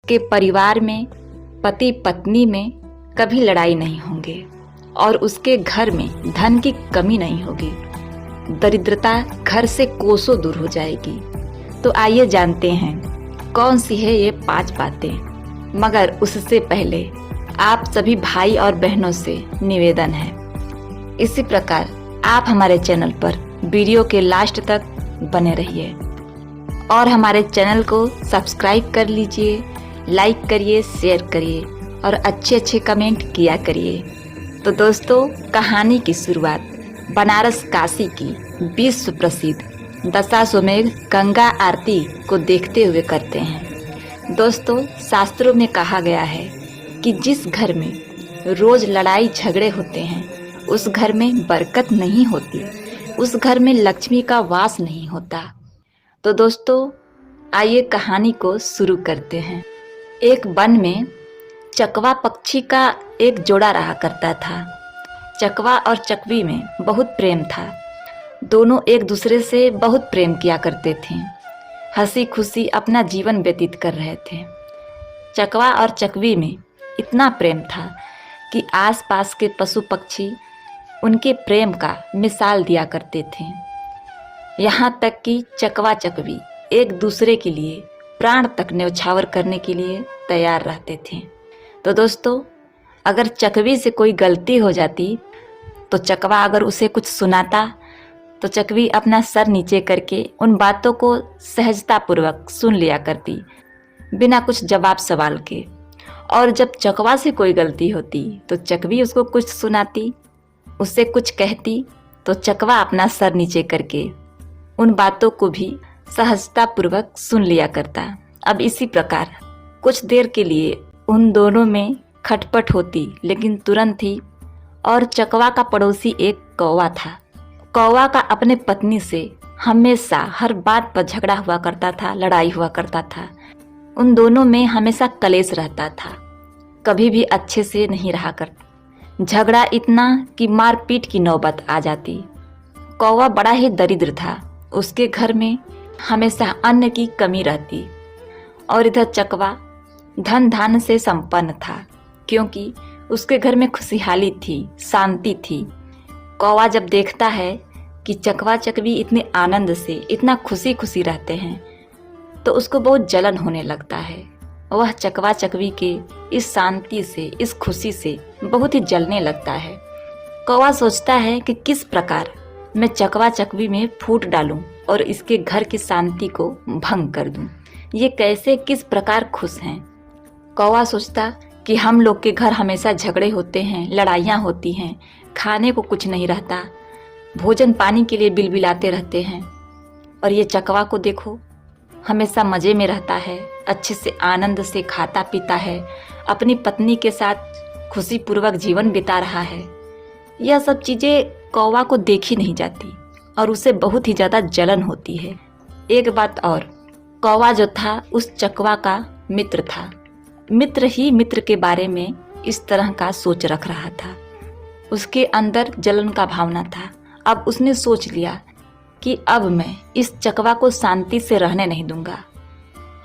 उसके परिवार में, पति पत्नी में कभी लड़ाई नहीं होंगे और उसके घर में धन की कमी नहीं होगी। दरिद्रता घर से कोसों दूर हो जाएगी। तो आइए जानते हैं कौन सी है ये 5 बातें। मगर उससे पहले आप सभी भाई और बहनों से निवेदन है, इसी प्रकार आप हमारे चैनल पर वीडियो के लास्ट तक बने रहिए और हमारे चैनल को सब्सक्राइब कर लीजिए, लाइक करिए, शेयर करिए और अच्छे कमेंट किया करिए। तो दोस्तों, कहानी की शुरुआत बनारस काशी की विश्व प्रसिद्ध दशाश्वमेध गंगा आरती को देखते हुए करते हैं। दोस्तों, शास्त्रों में कहा गया है कि जिस घर में रोज लड़ाई झगड़े होते हैं उस घर में बरकत नहीं होती, उस घर में लक्ष्मी का वास नहीं होता। तो दोस्तों, आइए कहानी को शुरू करते हैं। एक वन में चकवा पक्षी का एक जोड़ा रहा करता था। चकवा और चकवी में बहुत प्रेम था। दोनों एक दूसरे से बहुत प्रेम किया करते थे, हंसी खुशी अपना जीवन व्यतीत कर रहे थे। चकवा और चकवी में इतना प्रेम था कि आसपास के पशु पक्षी उनके प्रेम का मिसाल दिया करते थे। यहाँ तक कि चकवा चकवी एक दूसरे के लिए प्राण तक न्यौछावर करने के लिए तैयार रहते थे। तो दोस्तों, अगर चकवी से कोई गलती हो जाती तो चकवा अगर उसे कुछ सुनाता तो चकवी अपना सर नीचे करके उन बातों को सहजतापूर्वक सुन लिया करती, बिना कुछ जवाब सवाल के। और जब चकवा से कोई गलती होती तो चकवी उसको कुछ सुनाती, उससे कुछ कहती तो चकवा अपना सर नीचे करके उन बातों को भी सहजतापूर्वक सुन लिया करता। अब इसी प्रकार कुछ देर के लिए उन दोनों में खटपट होती, लेकिन तुरंत ही। और चकवा का पड़ोसी एक कौवा था। कौवा का अपने पत्नी से हमेशा हर बात पर झगड़ा हुआ करता था, लड़ाई हुआ करता था। उन दोनों में हमेशा कलेश रहता था, कभी भी अच्छे से नहीं रहा करता। झगड़ा इतना कि मारपीट की नौबत आ जाती। कौवा बड़ा ही दरिद्र था, उसके घर में हमेशा अन्न की कमी रहती। और इधर चकवा धन धान से संपन्न था, क्योंकि उसके घर में खुशहाली थी, शांति थी। कौवा जब देखता है कि चकवा चकवी इतने आनंद से, इतना खुशी खुशी रहते हैं, तो उसको बहुत जलन होने लगता है। वह चकवा चकवी के इस शांति से, इस खुशी से बहुत ही जलने लगता है। कौवा सोचता है कि किस प्रकार मैं चकवा चकवी में फूट डालूं और इसके घर की शांति को भंग कर दूं। ये कैसे, किस प्रकार खुश हैं। कौवा सोचता कि हम लोग के घर हमेशा झगड़े होते हैं, लड़ाइयाँ होती हैं, खाने को कुछ नहीं रहता, भोजन पानी के लिए बिलबिलाते रहते हैं। और ये चकवा को देखो, हमेशा मज़े में रहता है, अच्छे से आनंद से खाता पीता है, अपनी पत्नी के साथ खुशीपूर्वक जीवन बिता रहा है। यह सब चीज़ें कौवा को देखी नहीं जाती और उसे बहुत ही ज़्यादा जलन होती है। एक बात और, कौवा जो था उस चकवा का मित्र था। मित्र ही मित्र के बारे में इस तरह का सोच रख रहा था। उसके अंदर जलन का भावना था। अब उसने सोच लिया कि अब मैं इस चकवा को शांति से रहने नहीं दूंगा।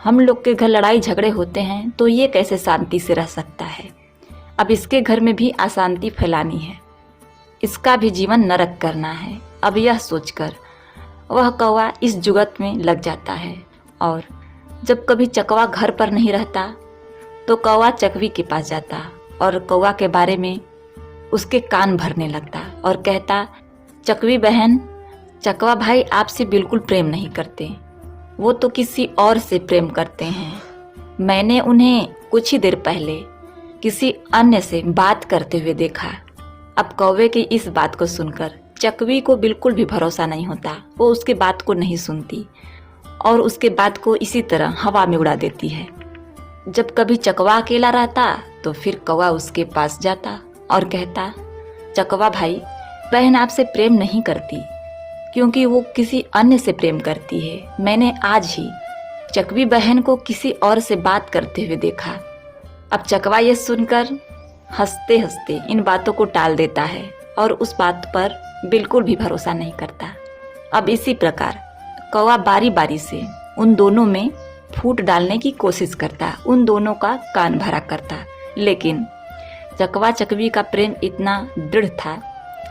हम लोग के घर लड़ाई झगड़े होते हैं तो ये कैसे शांति से रह सकता है। अब इसके घर में भी अशांति फैलानी है, इसका भी जीवन नरक करना है। अब यह सोचकर वह कौवा इस जुगत में लग जाता है। और जब कभी चकवा घर पर नहीं रहता तो कौवा चकवी के पास जाता और कौवा के बारे में उसके कान भरने लगता और कहता, चकवी बहन, चकवा भाई आपसे बिल्कुल प्रेम नहीं करते, वो तो किसी और से प्रेम करते हैं। मैंने उन्हें कुछ ही देर पहले किसी अन्य से बात करते हुए देखा। अब कौवे की इस बात को सुनकर चकवी को बिल्कुल भी भरोसा नहीं होता। वो उसके बात को नहीं सुनती और उसके बात को इसी तरह हवा में उड़ा देती है। जब कभी चकवा अकेला रहता तो फिर कौवा उसके पास जाता और कहता, चकवा भाई, बहन आपसे प्रेम नहीं करती क्योंकि वो किसी अन्य से प्रेम करती है। मैंने आज ही चकवी बहन को किसी और से बात करते हुए देखा। अब चकवा ये सुनकर हंसते हंसते इन बातों को टाल देता है और उस बात पर बिल्कुल भी भरोसा नहीं करता। अब इसी प्रकार कौवा बारी बारी से उन दोनों में फूट डालने की कोशिश करता, उन दोनों का कान भरा करता। लेकिन चकवा चकवी का प्रेम इतना दृढ़ था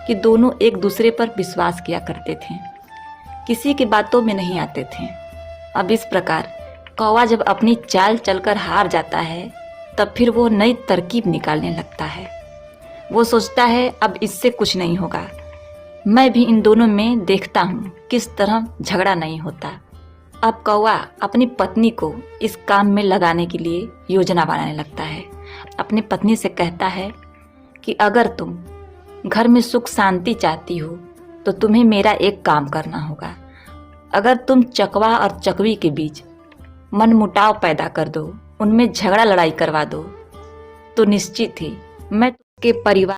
कि दोनों एक दूसरे पर विश्वास किया करते थे, किसी की बातों में नहीं आते थे। अब इस प्रकार कौवा जब अपनी चाल चलकर हार जाता है, तब फिर वो नई तरकीब निकालने लगता है। वो सोचता है अब इससे कुछ नहीं होगा, मैं भी इन दोनों में देखता हूँ किस तरह झगड़ा नहीं होता। अब कौवा अपनी पत्नी को इस काम में लगाने के लिए योजना बनाने लगता है। अपनी पत्नी से कहता है कि अगर तुम घर में सुख शांति चाहती हो तो तुम्हें मेरा एक काम करना होगा। अगर तुम चकवा और चकवी के बीच मनमुटाव पैदा कर दो, उनमें झगड़ा लड़ाई करवा दो, तो निश्चित ही मैं के परिवार